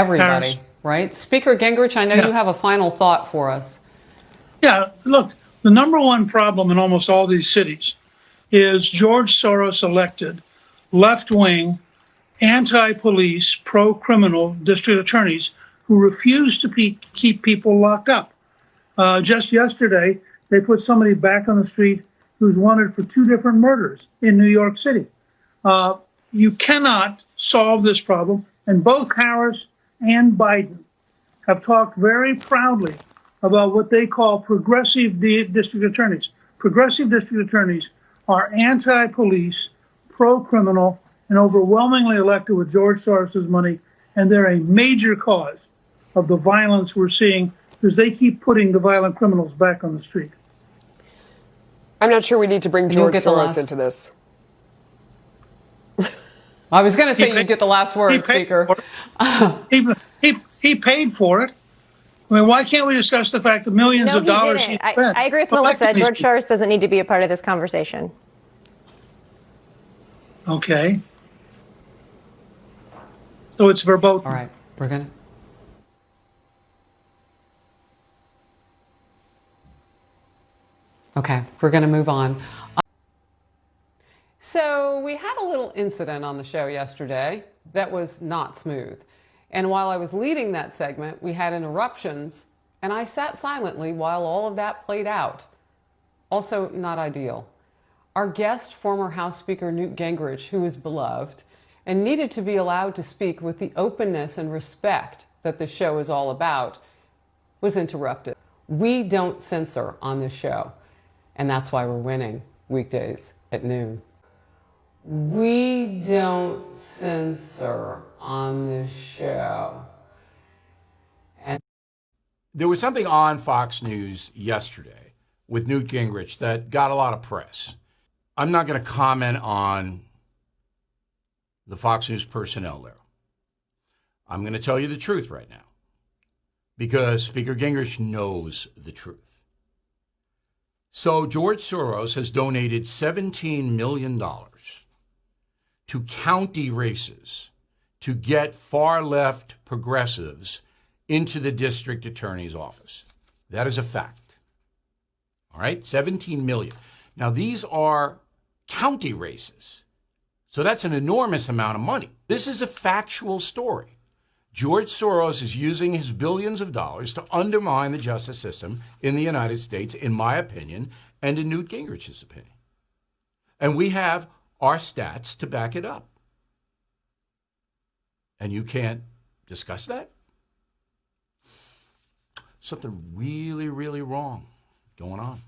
Everybody, right? Speaker Gingrich, I know you have a final thought for us. Yeah, look, the number one problem in almost all these cities is George Soros elected left-wing, anti-police, pro-criminal district attorneys who refuse to keep people locked up. Just yesterday, they put somebody back on the street who's wanted for 2 different murders in New York City. You cannot solve this problem, and both Harris and Biden have talked very proudly about what they call progressive district attorneys. Progressive district attorneys are anti-police, pro-criminal, and overwhelmingly elected with George Soros's money, and they're a major cause of the violence we're seeing because they keep putting the violent criminals back on the street. I'm not sure we need to bring George Soros into this. I was going to say you'd get the last word, Speaker. He paid for it. I mean, why can't we discuss the fact that millions of dollars he spent? I agree with Melissa. George Soros doesn't need to be a part of this conversation. Okay. So it's verboten. All right. We're going to. Okay. We're going to move on. So we had a little incident on the show yesterday that was not smooth. And while I was leading that segment, we had interruptions, and I sat silently while all of that played out. Also not ideal. Our guest, former House Speaker Newt Gingrich, who is beloved and needed to be allowed to speak with the openness and respect that the show is all about, was interrupted. We don't censor on this show, and that's why we're winning weekdays at noon. We don't censor on this show. And there was something on Fox News yesterday with Newt Gingrich that got a lot of press. I'm not going to comment on the Fox News personnel there. I'm going to tell you the truth right now because Speaker Gingrich knows the truth. So George Soros has donated $17 million to county races to get far-left progressives into the district attorney's office. That is a fact. All right, 17 million. Now, these are county races, so that's an enormous amount of money. This is a factual story. George Soros is using his billions of dollars to undermine the justice system in the United States, in my opinion, and in Newt Gingrich's opinion. And we have our stats to back it up. And you can't discuss that? Something really, really wrong going on.